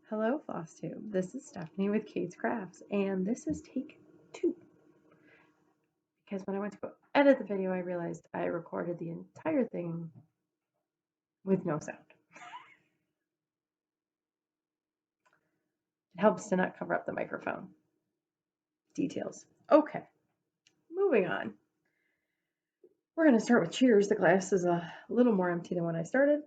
Hello, Flosstube. This is Stephanie with Kate's Crafts, and this is take 2. Because when I went to go edit the video, I realized I recorded the entire thing with no sound. It helps to not cover up the microphone. Details. Okay, moving on. We're going to start with cheers. The glass is a little more empty than when I started.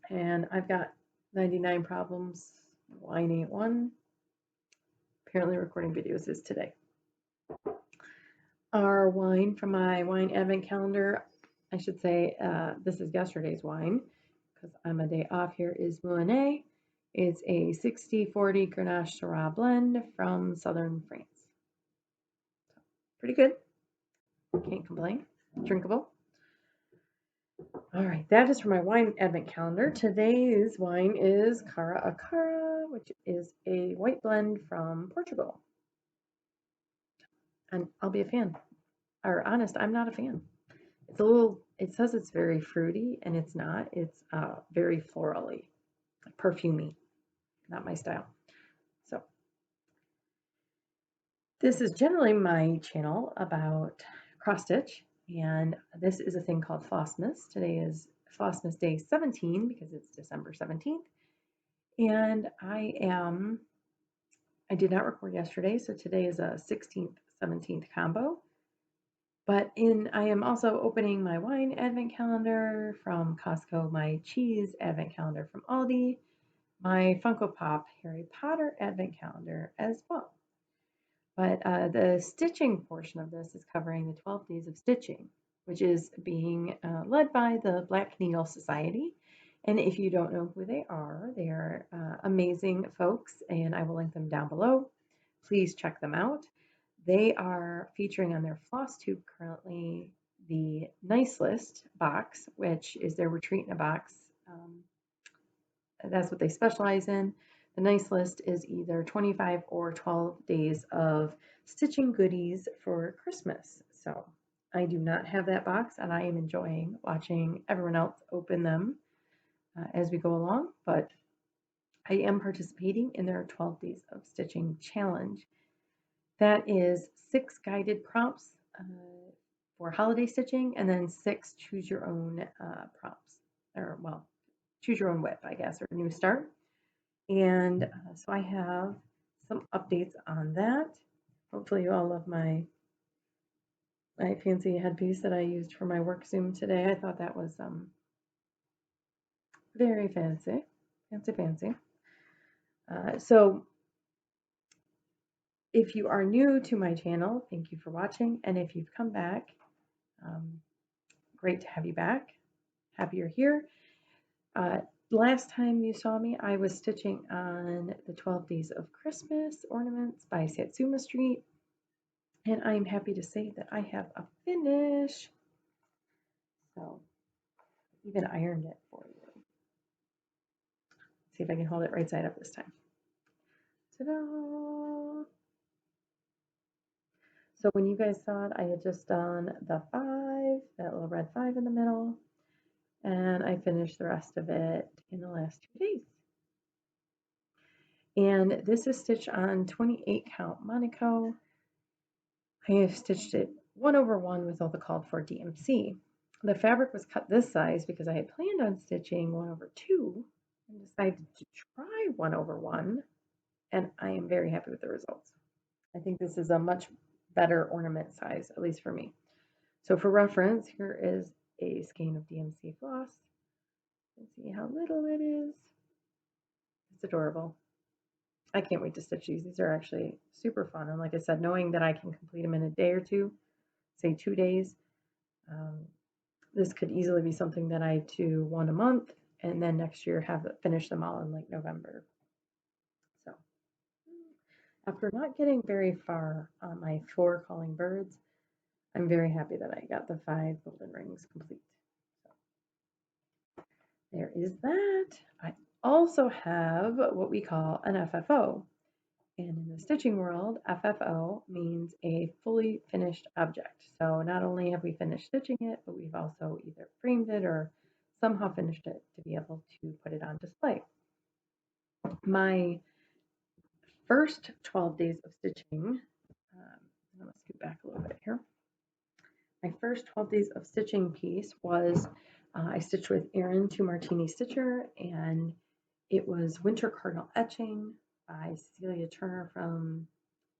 And I've got 99 problems. Wine ain't one. Apparently recording videos is today. Our wine from my wine advent calendar, I should say this is yesterday's wine because I'm a day off here, is Monaco. It's a 60-40 Grenache Syrah blend from southern France. So, pretty good. Can't complain. Drinkable. All right, that is for my wine advent calendar. Today's wine is Cara a Cara, which is a white blend from Portugal. And I'll be a fan. Or honest, I'm not a fan. It's a little, it says it's very fruity, and it's not. It's very florally, like perfumey. Not my style. So this is generally my channel about cross stitch, and this is a thing called Flossmas. Today is Flossmas Day 17 because it's December 17th, and I did not record yesterday, so today is a 16th, 17th combo. But I am also opening my wine advent calendar from Costco, my cheese advent calendar from Aldi, my Funko Pop Harry Potter advent calendar as well. But the stitching portion of this is covering the 12 days of stitching, which is being led by the Black Needle Society. And if you don't know who they are amazing folks, and I will link them down below. Please check them out. They are featuring on their Flosstube currently the Nice List box, which is their retreat in a box. That's what they specialize in. The Nice List is either 25 or 12 days of stitching goodies for Christmas. So I do not have that box, and I am enjoying watching everyone else open them as we go along. But I am participating in their 12 days of stitching challenge. That is 6 guided prompts for holiday stitching, and then 6 choose your own prompts, or well, choose your own whip, I guess, or new start. And so I have some updates on that. Hopefully you all love my fancy headpiece that I used for my work Zoom today. I thought that was very fancy. So if you are new to my channel, thank you for watching. And if you've come back, great to have you back. Happy you're here. Last time you saw me, I was stitching on the 12 Days of Christmas ornaments by Satsuma Street. And I'm happy to say that I have a finish. So even ironed it for you. Let's see if I can hold it right side up this time. Ta-da! So when you guys saw it, I had just done the 5, that little red 5 in the middle, and I finished the rest of it in the last 2 days. And this is stitched on 28 count Monaco. I have stitched it 1/1 with all the called for DMC. The fabric was cut this size because I had planned on stitching 1/2 and decided to try 1/1, and I am very happy with the results. I think this is a much better ornament size, at least for me. So for reference, here is a skein of DMC floss. You can see how little it is. It's adorable. I can't wait to stitch these. These are actually super fun. And like I said, knowing that I can complete them in a day or two, say 2 days, this could easily be something that I do 1 a month, and then next year finish them all in like November. So after not getting very far on my 4 calling birds, I'm very happy that I got the 5 golden rings complete. So there is that. I also have what we call an FFO. And in the stitching world, FFO means a fully finished object. So not only have we finished stitching it, but we've also either framed it or somehow finished it to be able to put it on display. My first 12 days of stitching, I'm going to scoot back a little bit here. My first 12 days of stitching piece was I stitched with Erin 2 Martini Stitcher, and it was Winter Cardinal Etching by Cecilia Turner from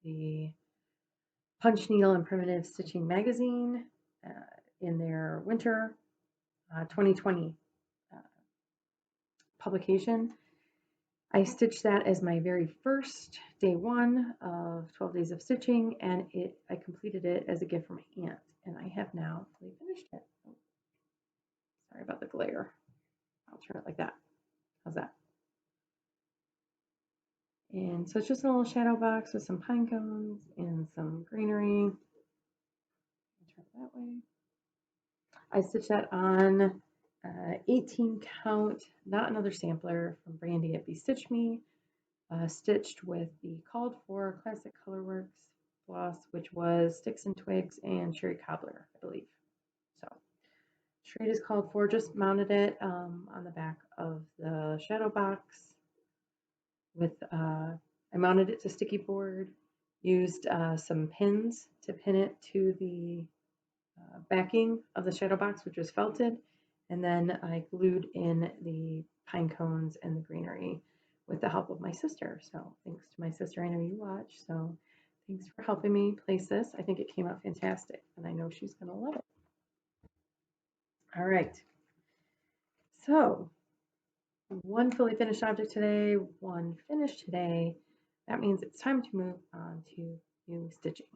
the Punch Needle and Primitive Stitching magazine in their winter 2020 publication. I stitched that as my very first day one of 12 days of stitching, and I completed it as a gift from my aunt, and I have now fully finished it. Oh, sorry about the glare. I'll turn it like that. How's that? And so it's just a little shadow box with some pine cones and some greenery. Turn it that way. I stitched that on 18 count, not another sampler, from Brandy at BeStitchMe. Stitched with the called for Classic Colorworks floss, which was Sticks and Twigs and Cherry Cobbler, I believe. So straight is called for. Just mounted it on the back of the shadow box. With I mounted it to sticky board. Used some pins to pin it to the backing of the shadow box, which was felted, and then I glued in the pine cones and the greenery with the help of my sister. So thanks to my sister, I know you watch, so thanks for helping me place this. I think it came out fantastic, and I know she's going to love it. All right, so one fully finished object today, one finished today. That means it's time to move on to new stitching.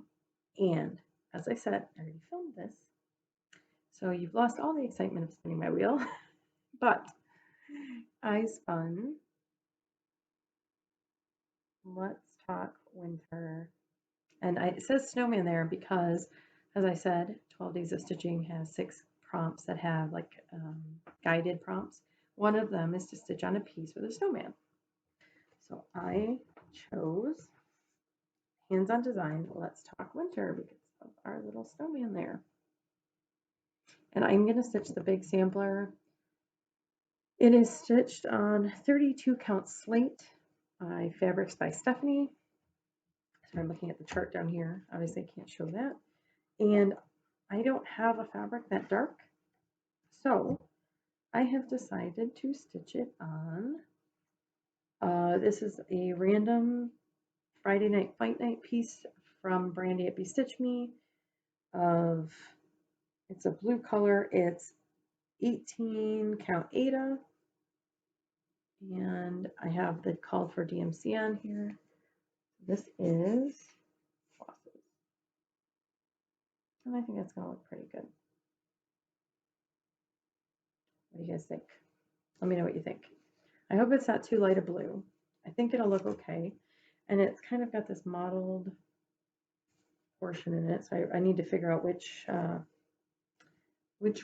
And as I said, I already filmed this, so you've lost all the excitement of spinning my wheel, but I spun Let's Talk Winter, and it says snowman there because, as I said, 12 Days of Stitching has 6 prompts that have like guided prompts. One of them is to stitch on a piece with a snowman. So I chose Hands-on Design, Let's Talk Winter because of our little snowman there. And I'm going to stitch the big sampler. It is stitched on 32 count slate by Fabrics by Stephanie. So I'm looking at the chart down here. Obviously, I can't show that. And I don't have a fabric that dark. So I have decided to stitch it on. This is a random Friday Night Fight Night piece from Brandy at BeStitchMe. It's a blue color. It's 18 count Ada. And I have the call for DMC on here. This is Flosses. And I think that's going to look pretty good. What do you guys think? Let me know what you think. I hope it's not too light a blue. I think it'll look okay. And it's kind of got this mottled portion in it. So I need to figure out which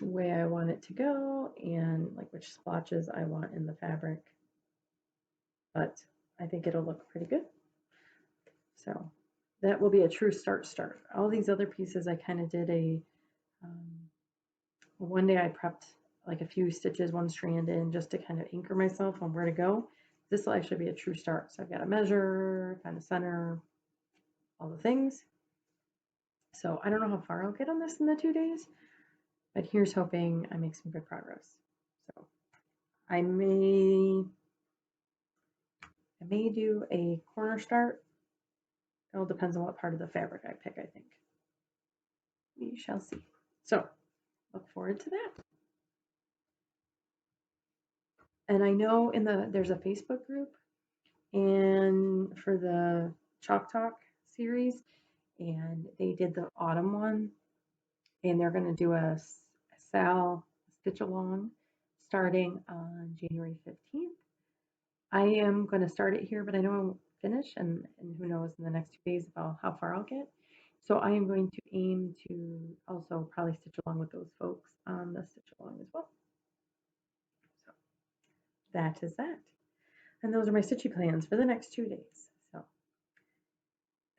way I want it to go and like which splotches I want in the fabric. But I think it'll look pretty good. So that will be a true start. All these other pieces I kind of did one day I prepped like a few stitches, one strand in, just to kind of anchor myself on where to go. This will actually be a true start. So I've got to measure, kind of center, all the things. So I don't know how far I'll get on this in the 2 days, but here's hoping I make some good progress. So I may do a corner start. It all depends on what part of the fabric I pick, I think. We shall see. So look forward to that. And I know there's a Facebook group and for the Chalk Talk series, and they did the autumn one, and they're going to do a Sal stitch along starting on January 15th. I am going to start it here, but I know I won't finish, and who knows in the next 2 days about how far I'll get. So I am going to aim to also probably stitch along with those folks on the stitch along as well. So that is that. And those are my stitching plans for the next 2 days. So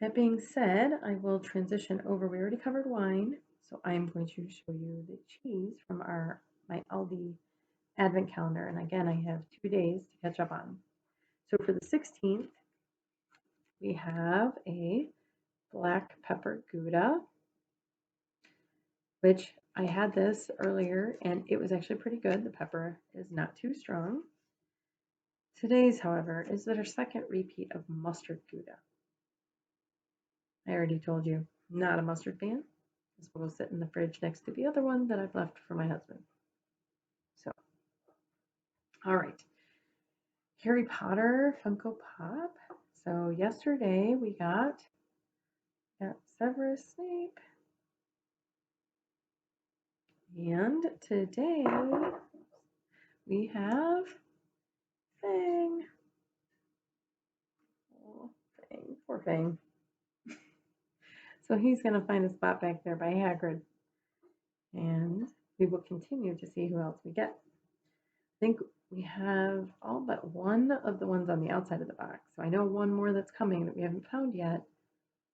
that being said, I will transition over. We already covered wine, so I'm going to show you the cheese from my Aldi advent calendar. And again, I have 2 days to catch up on. So for the 16th, we have a black pepper Gouda, which I had this earlier and it was actually pretty good. The pepper is not too strong. Today's, however, is our second repeat of mustard Gouda. I already told you, not a mustard fan. This will go sit in the fridge next to the other one that I've left for my husband. So, all right. Harry Potter Funko Pop. So yesterday we got Severus Snape. And today we have Fang. Oh, Fang, poor Fang. So he's going to find a spot back there by Hagrid. And we will continue to see who else we get. I think we have all but one of the ones on the outside of the box. So I know one more that's coming that we haven't found yet.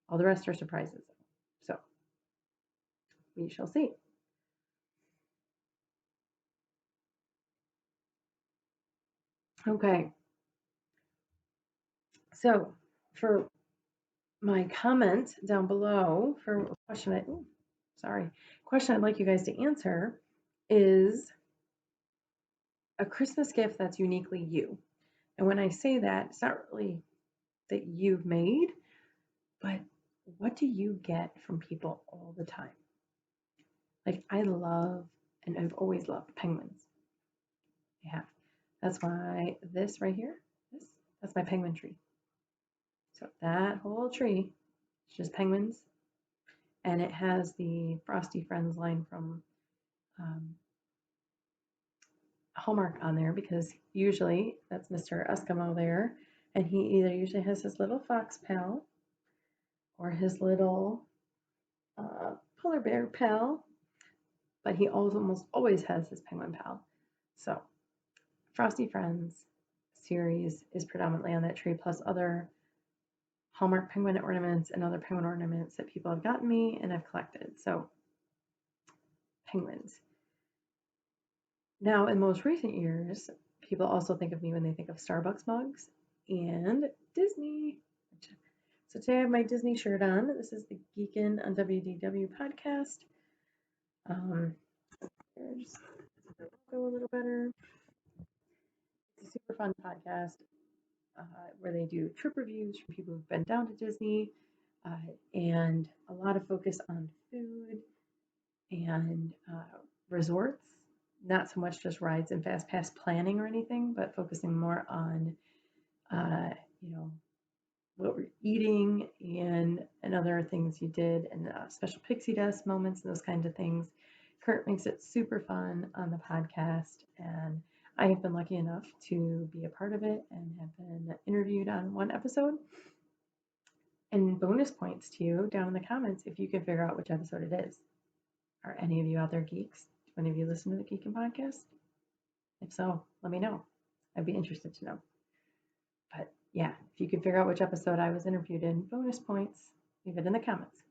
All the rest are surprises. So we shall see. Okay. So for my comment down below for a question question I'd like you guys to answer is a Christmas gift that's uniquely you. And when I say that, it's not really that you've made, but what do you get from people all the time? Like I love, and I've always loved penguins. I have. That's why this right here, that's my penguin tree. So that whole tree is just penguins. And it has the Frosty Friends line from Hallmark on there because usually that's Mr. Eskimo there. And he either usually has his little fox pal or his little polar bear pal, but he almost always has his penguin pal. So Frosty Friends series is predominantly on that tree, plus other Hallmark penguin ornaments and other penguin ornaments that people have gotten me and I've collected. So penguins. Now, in most recent years, people also think of me when they think of Starbucks mugs and Disney. So today I have my Disney shirt on. This is the Geekin' on WDW podcast. Just go a little better. It's a super fun podcast where they do trip reviews from people who've been down to Disney and a lot of focus on food and resorts. Not so much just rides and fast pass planning or anything, but focusing more on, what we're eating and other things you did and special pixie dust moments and those kinds of things. Kurt makes it super fun on the podcast, and I have been lucky enough to be a part of it and have been interviewed on one episode. And bonus points to you down in the comments if you can figure out which episode it is. Are any of you out there geeks? Do any of you listen to the Geekin' podcast? If so, let me know. I'd be interested to know. But yeah, if you can figure out which episode I was interviewed in, bonus points, leave it in the comments.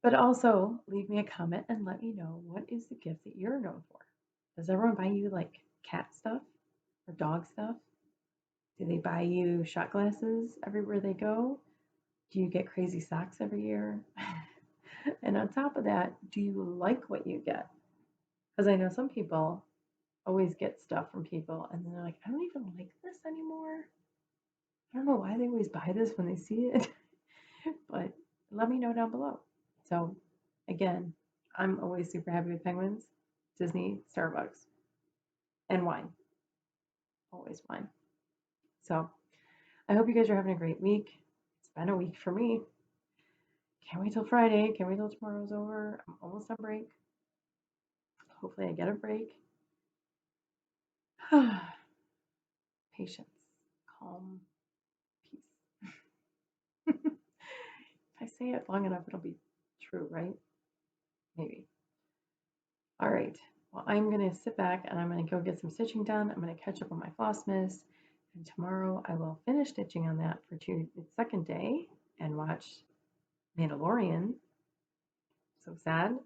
But also leave me a comment and let me know what is the gift that you're known for. Does everyone buy you like cat stuff or dog stuff? Do they buy you shot glasses everywhere they go? Do you get crazy socks every year? And on top of that, do you like what you get? Because I know some people always get stuff from people and then they're like, I don't even like this anymore. I don't know why they always buy this when they see it, but let me know down below. So again, I'm always super happy with penguins, Disney, Starbucks, and wine. Always wine. So I hope you guys are having a great week. It's been a week for me. Can't wait till Friday. Can't wait till tomorrow's over. I'm almost on break. Hopefully I get a break. Patience, calm, peace. If I say it long enough, it'll be true, right? Maybe. All right. Well, I'm going to sit back and I'm going to go get some stitching done. I'm going to catch up on my Flossmas. And tomorrow I will finish stitching on that for the second day and watch Mandalorian. So sad.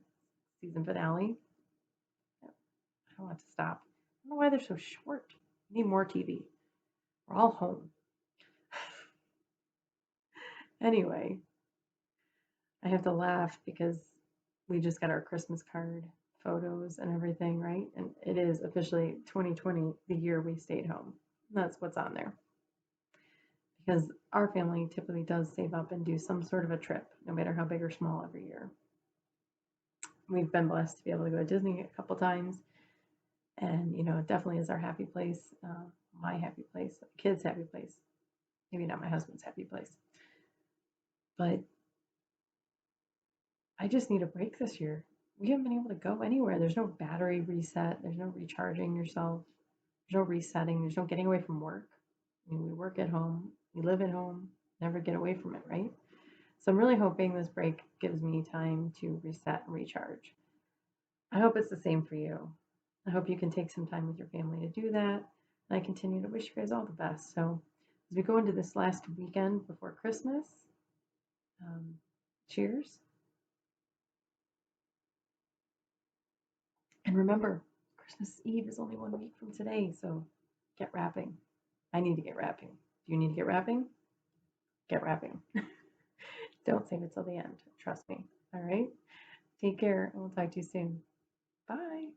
Season finale. I don't want to stop. don't know why they're so short. We need more TV. We're all home. Anyway, I have to laugh because we just got our Christmas card photos and everything, right? And it is officially 2020, the year we stayed home. That's what's on there. Because our family typically does save up and do some sort of a trip, no matter how big or small, every year. We've been blessed to be able to go to Disney a couple times, and it definitely is our happy place, my happy place, kids' happy place. Maybe not my husband's happy place, but I just need a break this year. We haven't been able to go anywhere. There's no battery reset. There's no recharging yourself. There's no resetting. There's no getting away from work. I mean, we work at home. We live at home. Never get away from it, right? So I'm really hoping this break gives me time to reset and recharge. I hope it's the same for you. I hope you can take some time with your family to do that. And I continue to wish you guys all the best. So as we go into this last weekend before Christmas, cheers. And remember, Christmas Eve is only 1 week from today, so get wrapping. I need to get wrapping. Do you need to get wrapping? Get wrapping. Don't save it till the end. Trust me. All right. Take care, and we'll talk to you soon. Bye.